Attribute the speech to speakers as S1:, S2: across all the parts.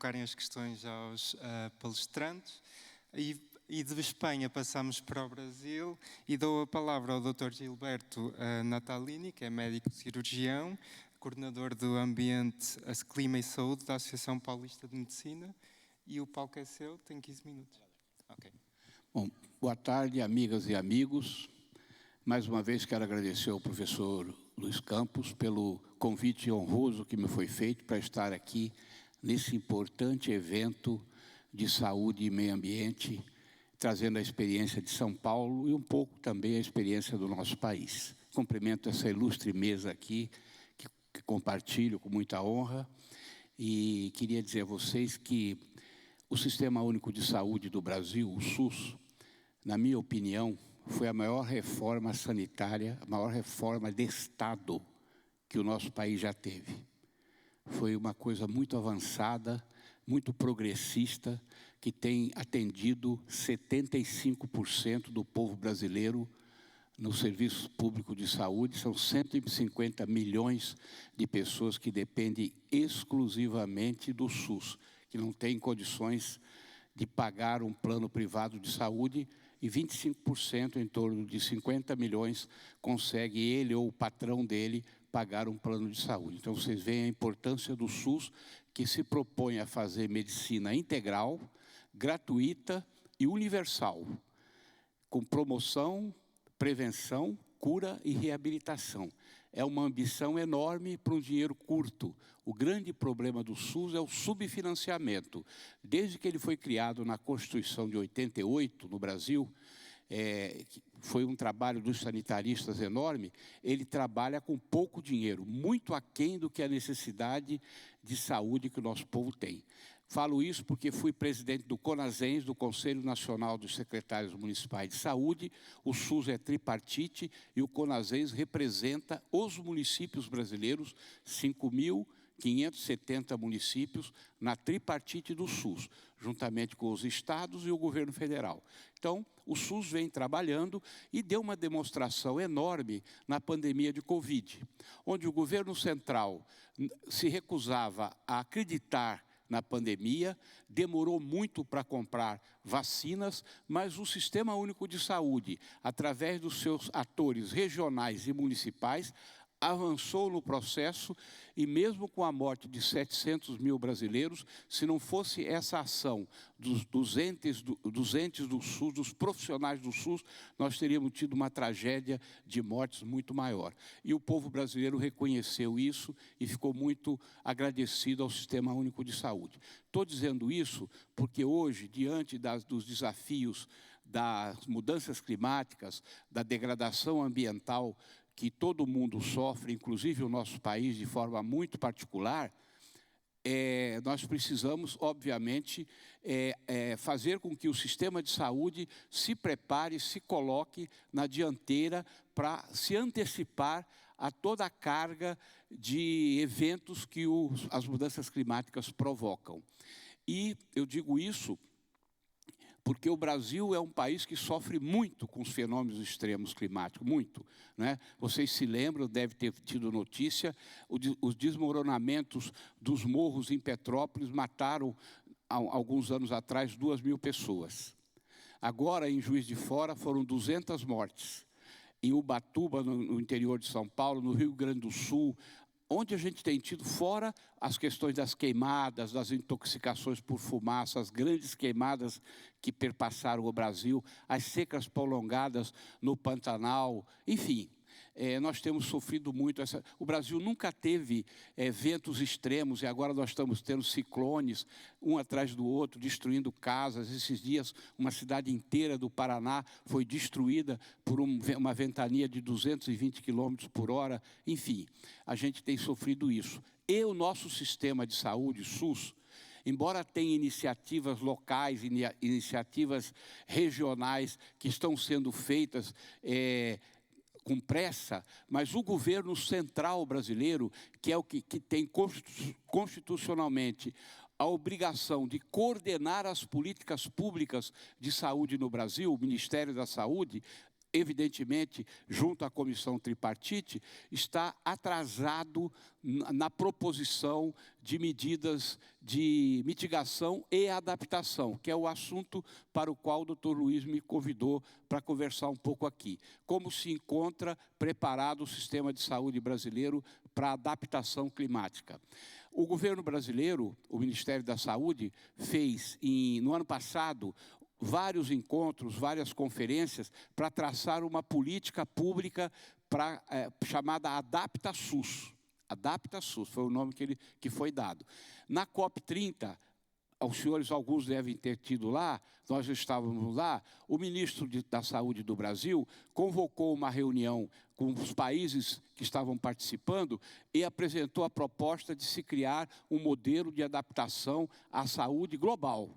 S1: colocarem as questões aos palestrantes. E de Espanha passamos para o Brasil e dou a palavra ao Dr. Gilberto Natalini, que é médico cirurgião, coordenador do Ambiente, Clima e Saúde da Associação Paulista de Medicina. E o palco é seu, tem 15 minutos. Okay.
S2: Bom, boa tarde, amigas e amigos. Mais uma vez quero agradecer ao professor Luiz Campos pelo convite honroso que me foi feito para estar aqui nesse importante evento de saúde e meio ambiente, trazendo a experiência de São Paulo e um pouco também a experiência do nosso país. Cumprimento essa ilustre mesa aqui, que compartilho com muita honra, e queria dizer a vocês que o Sistema Único de Saúde do Brasil, o SUS, na minha opinião, foi a maior reforma sanitária, a maior reforma de Estado que o nosso país já teve. Foi uma coisa muito avançada, muito progressista, que tem atendido 75% do povo brasileiro no serviço público de saúde. São 150 milhões de pessoas que dependem exclusivamente do SUS, que não têm condições de pagar um plano privado de saúde, e 25%, em torno de 50 milhões, consegue ele ou o patrão dele pagar um plano de saúde. Então, vocês veem a importância do SUS, que se propõe a fazer medicina integral, gratuita e universal, com promoção, prevenção, cura e reabilitação. É uma ambição enorme para um dinheiro curto. O grande problema do SUS é o subfinanciamento. Desde que ele foi criado na Constituição de 88, no Brasil, foi um trabalho dos sanitaristas enorme, ele trabalha com pouco dinheiro, muito aquém do que a necessidade de saúde que o nosso povo tem. Falo isso porque fui presidente do CONASENS, do Conselho Nacional dos Secretários Municipais de Saúde. O SUS é tripartite e o CONASENS representa os municípios brasileiros, 5.570 municípios, na tripartite do SUS, juntamente com os estados e o governo federal. Então, o SUS vem trabalhando e deu uma demonstração enorme na pandemia de Covid, onde o governo central se recusava a acreditar na pandemia, demorou muito para comprar vacinas, mas o Sistema Único de Saúde, através dos seus atores regionais e municipais, avançou no processo e mesmo com a morte de 700 mil brasileiros, se não fosse essa ação dos entes do SUS, dos profissionais do SUS, nós teríamos tido uma tragédia de mortes muito maior. E o povo brasileiro reconheceu isso e ficou muito agradecido ao Sistema Único de Saúde. Estou dizendo isso porque hoje, diante dos desafios das mudanças climáticas, da degradação ambiental, que todo mundo sofre, inclusive o nosso país, de forma muito particular, nós precisamos, obviamente, fazer com que o sistema de saúde se prepare, se coloque na dianteira para se antecipar a toda a carga de eventos que as mudanças climáticas provocam. E eu digo isso porque o Brasil é um país que sofre muito com os fenômenos extremos climáticos, muito, né? Vocês se lembram, deve ter tido notícia, os desmoronamentos dos morros em Petrópolis mataram, alguns anos atrás, 2.000 pessoas. Agora, em Juiz de Fora, foram 200 mortes. Em Ubatuba, no interior de São Paulo, no Rio Grande do Sul, onde a gente tem tido, fora as questões das queimadas, das intoxicações por fumaça, as grandes queimadas que perpassaram o Brasil, as secas prolongadas no Pantanal, enfim, nós temos sofrido muito. O Brasil nunca teve ventos extremos e agora nós estamos tendo ciclones, um atrás do outro, destruindo casas. Esses dias, uma cidade inteira do Paraná foi destruída por uma ventania de 220 km por hora. Enfim, a gente tem sofrido isso. E o nosso sistema de saúde, SUS, embora tenha iniciativas locais, iniciativas regionais que estão sendo feitas com pressa, mas o governo central brasileiro, que é o que tem constitucionalmente a obrigação de coordenar as políticas públicas de saúde no Brasil, o Ministério da Saúde, evidentemente, junto à comissão tripartite, está atrasado na proposição de medidas de mitigação e adaptação, que é o assunto para o qual o doutor Luiz me convidou para conversar um pouco aqui. Como se encontra preparado o sistema de saúde brasileiro para a adaptação climática. O governo brasileiro, o Ministério da Saúde, fez, no ano passado, vários encontros, várias conferências para traçar uma política pública chamada Adapta SUS. Adapta SUS foi o nome que foi dado. Na COP30, os senhores, alguns devem ter tido lá, nós estávamos lá, o ministro da Saúde do Brasil convocou uma reunião com os países que estavam participando e apresentou a proposta de se criar um modelo de adaptação à saúde global.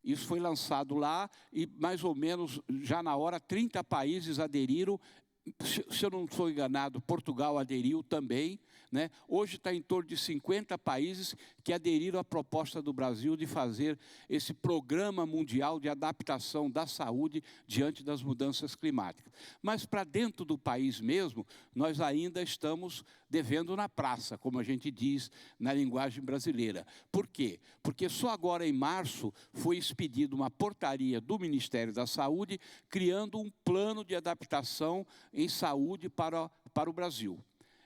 S2: Isso foi lançado lá e, mais ou menos, já na hora, 30 países aderiram. Se eu não estou enganado, Portugal aderiu também, né? Hoje está em torno de 50 países que aderiram à proposta do Brasil de fazer esse programa mundial de adaptação da saúde diante das mudanças climáticas. Mas para dentro do país mesmo, nós ainda estamos devendo na praça, como a gente diz na linguagem brasileira. Por quê? Porque só agora em março foi expedida uma portaria do Ministério da Saúde criando um plano de adaptação em saúde para o Brasil.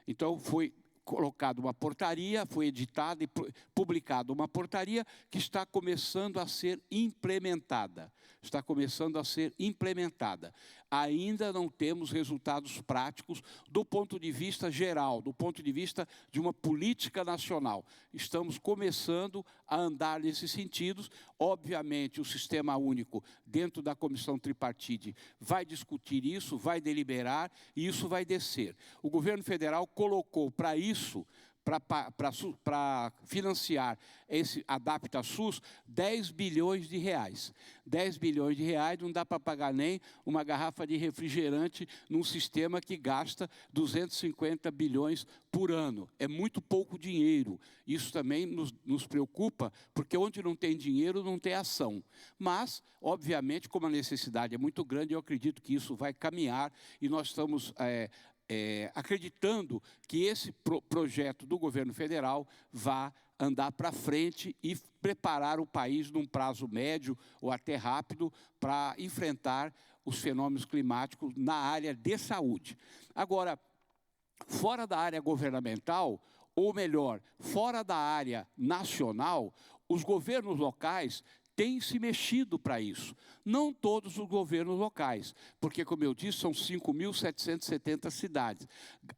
S2: Então, foi colocada uma portaria, foi editada e publicada uma portaria que está começando a ser implementada. Está começando a ser implementada. Ainda não temos resultados práticos do ponto de vista geral, do ponto de vista de uma política nacional. Estamos começando a andar nesses sentidos. Obviamente, o Sistema Único, dentro da Comissão Tripartite, vai discutir isso, vai deliberar e isso vai descer. O governo federal colocou para isso, para financiar esse Adapta SUS, 10 bilhões de reais. 10 bilhões de reais não dá para pagar nem uma garrafa de refrigerante num sistema que gasta 250 bilhões por ano. É muito pouco dinheiro. Isso também nos preocupa, porque onde não tem dinheiro, não tem ação. Mas, obviamente, como a necessidade é muito grande, eu acredito que isso vai caminhar e nós estamos acreditando que esse projeto do governo federal vá andar para frente e preparar o país num prazo médio ou até rápido para enfrentar os fenômenos climáticos na área de saúde. Agora, fora da área governamental, ou melhor, fora da área nacional, os governos locais têm se mexido para isso. Não todos os governos locais, porque, como eu disse, são 5.770 cidades.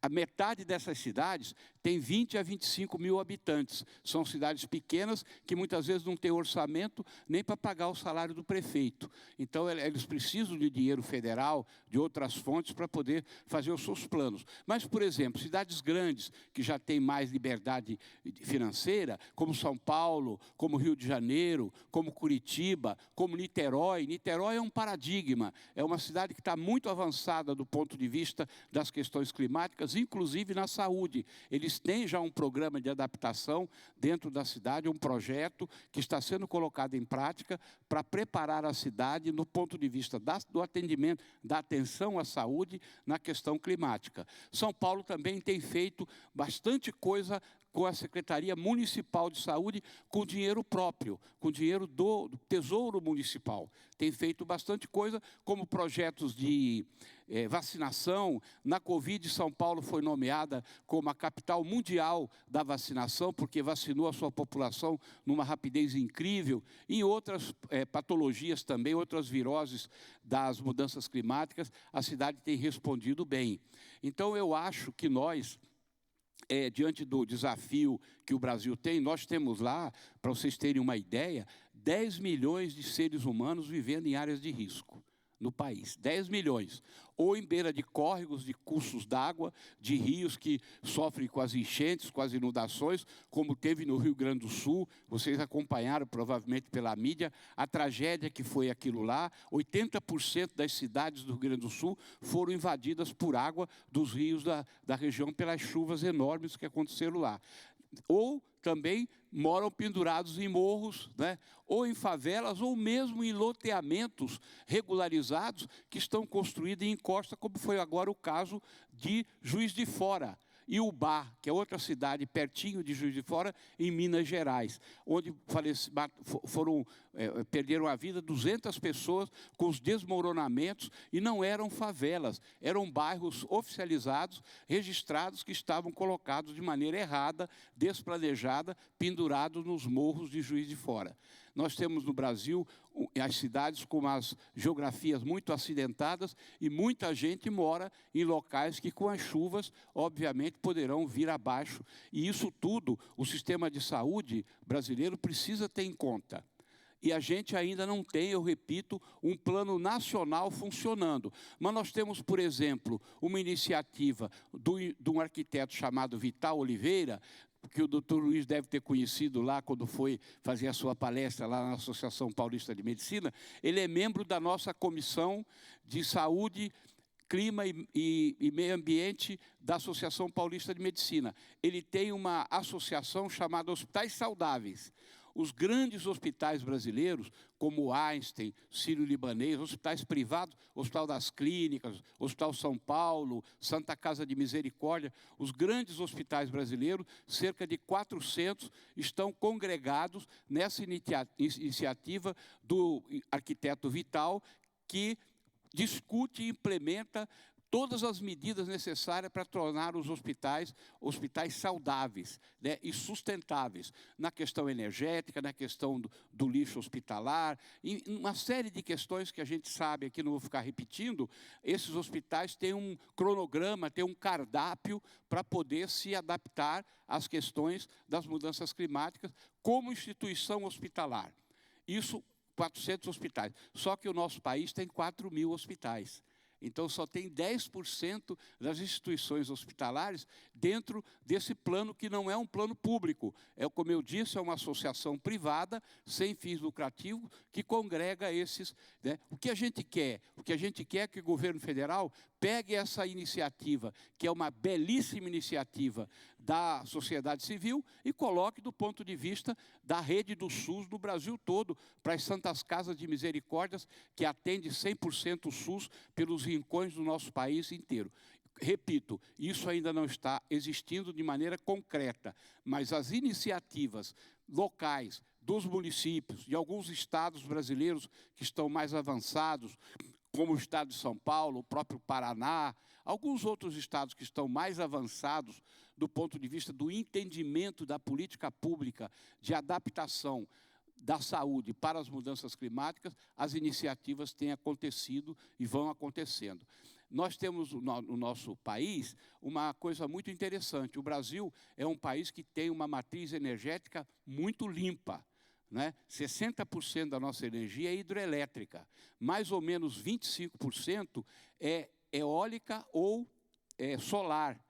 S2: A metade dessas cidades tem 20 a 25 mil habitantes. São cidades pequenas que muitas vezes não têm orçamento nem para pagar o salário do prefeito. Então, eles precisam de dinheiro federal, de outras fontes, para poder fazer os seus planos. Mas, por exemplo, cidades grandes, que já têm mais liberdade financeira, como São Paulo, como Rio de Janeiro, como Curitiba, como Niterói. Niterói é um paradigma, é uma cidade que está muito avançada do ponto de vista das questões climáticas, inclusive na saúde. Eles têm já um programa de adaptação dentro da cidade, um projeto que está sendo colocado em prática para preparar a cidade no ponto de vista do atendimento, da atenção à saúde na questão climática. São Paulo também tem feito bastante coisa com a Secretaria Municipal de Saúde, com dinheiro próprio, com dinheiro do Tesouro Municipal. Tem feito bastante coisa, como projetos de vacinação. Na Covid, São Paulo foi nomeada como a capital mundial da vacinação, porque vacinou a sua população numa rapidez incrível. Em outras patologias também, outras viroses das mudanças climáticas, a cidade tem respondido bem. Então, eu acho que nós, diante do desafio que o Brasil tem, nós temos lá, para vocês terem uma ideia, 10 milhões de seres humanos vivendo em áreas de risco no país. 10 milhões. Ou em beira de córregos, de cursos d'água, de rios que sofrem com as enchentes, com as inundações, como teve no Rio Grande do Sul. Vocês acompanharam, provavelmente pela mídia, a tragédia que foi aquilo lá. 80% das cidades do Rio Grande do Sul foram invadidas por água dos rios da região pelas chuvas enormes que aconteceram lá. Ou também moram pendurados em morros, né? Ou em favelas, ou mesmo em loteamentos regularizados que estão construídos em encosta, como foi agora o caso de Juiz de Fora. E Ubá, que é outra cidade pertinho de Juiz de Fora, em Minas Gerais, onde perderam a vida 200 pessoas com os desmoronamentos, e não eram favelas, eram bairros oficializados, registrados, que estavam colocados de maneira errada, desplanejada, pendurados nos morros de Juiz de Fora. Nós temos no Brasil as cidades com as geografias muito acidentadas e muita gente mora em locais que, com as chuvas, obviamente, poderão vir abaixo. E isso tudo, o sistema de saúde brasileiro precisa ter em conta. E a gente ainda não tem, eu repito, um plano nacional funcionando. Mas nós temos, por exemplo, uma iniciativa de um arquiteto chamado Vital Oliveira, que o doutor Luiz deve ter conhecido lá quando foi fazer a sua palestra lá na Associação Paulista de Medicina. Ele é membro da nossa Comissão de Saúde, Clima e Meio Ambiente da Associação Paulista de Medicina. Ele tem uma associação chamada Hospitais Saudáveis. Os grandes hospitais brasileiros, como o Einstein, Sírio-Libanês, hospitais privados, Hospital das Clínicas, Hospital São Paulo, Santa Casa de Misericórdia, os grandes hospitais brasileiros, cerca de 400, estão congregados nessa iniciativa do arquiteto Vital, que discute e implementa todas as medidas necessárias para tornar os hospitais saudáveis, né, e sustentáveis, na questão energética, na questão do lixo hospitalar, em uma série de questões que a gente sabe, aqui não vou ficar repetindo. Esses hospitais têm um cronograma, têm um cardápio para poder se adaptar às questões das mudanças climáticas como instituição hospitalar. Isso, 400 hospitais. Só que o nosso país tem 4.000 hospitais. Então, só tem 10% das instituições hospitalares dentro desse plano, que não é um plano público. Como eu disse, é uma associação privada, sem fins lucrativos, que congrega esses, né? O que a gente quer? O que a gente quer é que o governo federal pegue essa iniciativa, que é uma belíssima iniciativa da sociedade civil, e coloque do ponto de vista da rede do SUS no Brasil todo, para as Santas Casas de Misericórdias, que atende 100% o SUS pelos rincões do nosso país inteiro. Repito, isso ainda não está existindo de maneira concreta, mas as iniciativas locais dos municípios, de alguns estados brasileiros que estão mais avançados, como o estado de São Paulo, o próprio Paraná, alguns outros estados que estão mais avançados do ponto de vista do entendimento da política pública de adaptação da saúde para as mudanças climáticas, as iniciativas têm acontecido e vão acontecendo. Nós temos no nosso país uma coisa muito interessante. O Brasil é um país que tem uma matriz energética muito limpa, né? 60% da nossa energia é hidrelétrica, mais ou menos 25% é eólica ou solar.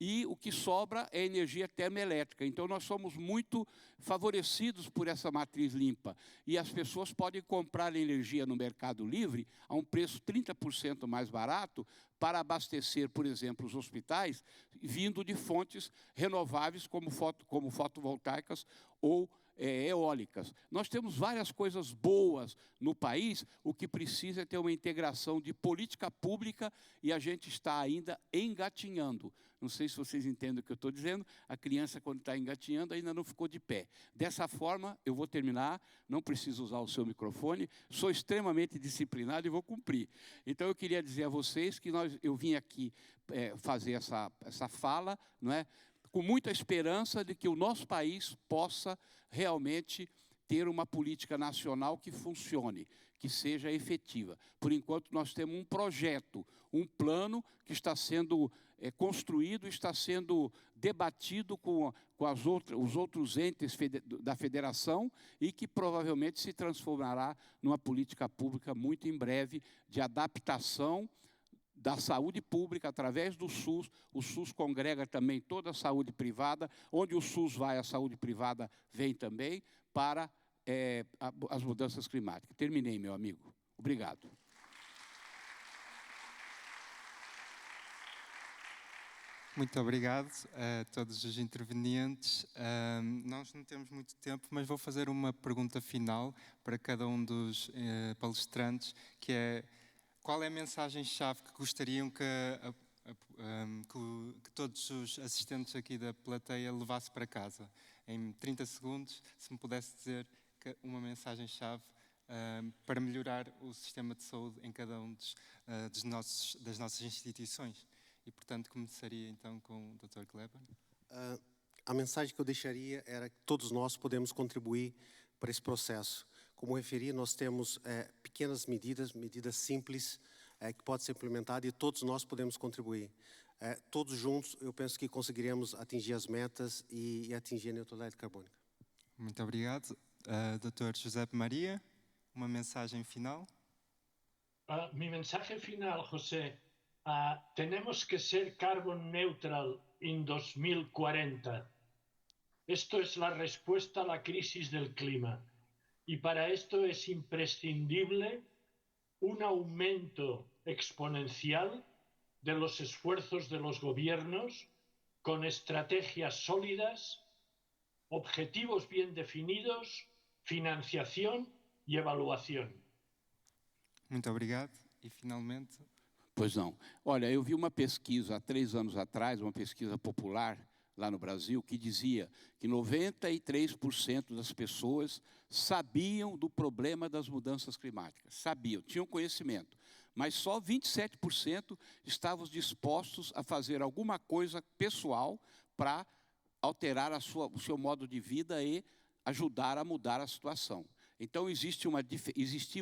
S2: E o que sobra é energia termoelétrica. Então, nós somos muito favorecidos por essa matriz limpa. E as pessoas podem comprar energia no mercado livre a um preço 30% mais barato para abastecer, por exemplo, os hospitais, vindo de fontes renováveis como fotovoltaicas ou eólicas. Nós temos várias coisas boas no país, o que precisa é ter uma integração de política pública, e a gente está ainda engatinhando. Não sei se vocês entendem o que eu estou dizendo, a criança, quando está engatinhando, ainda não ficou de pé. Dessa forma, eu vou terminar, não preciso usar o seu microfone, sou extremamente disciplinado e vou cumprir. Então, eu queria dizer a vocês que eu vim aqui fazer essa fala, não é? Com muita esperança de que o nosso país possa realmente ter uma política nacional que funcione, que seja efetiva. Por enquanto, nós temos um projeto, um plano que está sendo construído, está sendo debatido com os outros entes da federação, e que provavelmente se transformará numa política pública muito em breve de adaptação da saúde pública através do SUS. O SUS congrega também toda a saúde privada. Onde o SUS vai, a saúde privada vem também, para as mudanças climáticas. Terminei, meu amigo. Obrigado.
S1: Muito obrigado a todos os intervenientes. Nós não temos muito tempo, mas vou fazer uma pergunta final para cada um dos palestrantes, que é: qual é a mensagem-chave que gostariam que todos os assistentes aqui da plateia levassem para casa? Em 30 segundos, se me pudesse dizer uma mensagem-chave para melhorar o sistema de saúde em cada um das nossas instituições. E, portanto, começaria então com o Dr. Kleber.
S3: A mensagem que eu deixaria era que todos nós podemos contribuir para esse processo. Como referi, nós temos pequenas medidas simples que podem ser implementadas e todos nós podemos contribuir. Todos juntos, eu penso que conseguiremos atingir as metas e atingir a neutralidade carbônica.
S1: Muito obrigado. Dr. José Maria, uma mensagem final?
S4: Mi mensaje final, José. Tenemos que ser carbon neutral en 2040. Esto es la respuesta a la crisis del clima. Y para esto es imprescindible un aumento exponencial de los esfuerzos de los gobiernos con estrategias sólidas, objetivos bien definidos, financiación y evaluación.
S1: Muito obrigado. E, finalmente...
S2: Pois não. Olha, eu vi uma pesquisa há 3 anos atrás, uma pesquisa popular lá no Brasil, que dizia que 93% das pessoas sabiam do problema das mudanças climáticas. Sabiam, tinham conhecimento. Mas só 27% estavam dispostos a fazer alguma coisa pessoal para alterar o seu modo de vida e ajudar a mudar a situação. Então, existia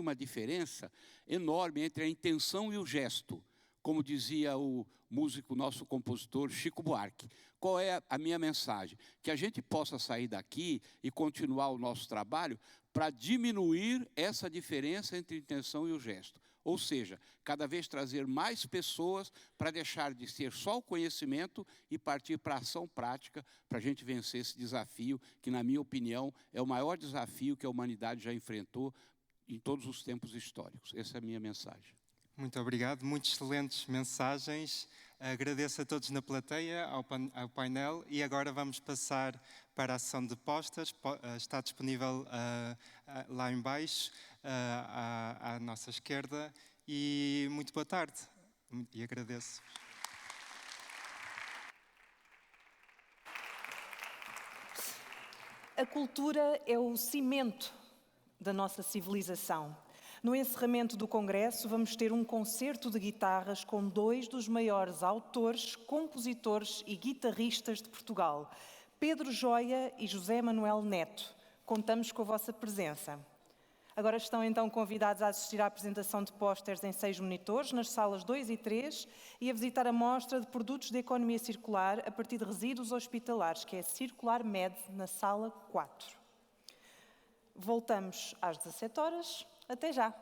S2: uma diferença enorme entre a intenção e o gesto, como dizia o músico, nosso compositor, Chico Buarque. Qual é a minha mensagem? Que a gente possa sair daqui e continuar o nosso trabalho para diminuir essa diferença entre a intenção e o gesto. Ou seja, cada vez trazer mais pessoas para deixar de ser só o conhecimento e partir para a ação prática para a gente vencer esse desafio, que, na minha opinião, é o maior desafio que a humanidade já enfrentou em todos os tempos históricos. Essa é a minha mensagem.
S1: Muito obrigado, muito excelentes mensagens. Agradeço a todos na plateia, ao painel, e agora vamos passar para a sessão de postas. Está disponível lá em baixo, à nossa esquerda, e muito boa tarde, e agradeço.
S5: A cultura é o cimento da nossa civilização. No encerramento do Congresso, vamos ter um concerto de guitarras com 2 dos maiores autores, compositores e guitarristas de Portugal, Pedro Joia e José Manuel Neto. Contamos com a vossa presença. Agora estão então convidados a assistir à apresentação de pósteres em 6 monitores, nas salas 2 e 3, e a visitar a mostra de produtos de economia circular a partir de resíduos hospitalares, que é Circular Med, na sala 4. Voltamos às 17 horas. Até já!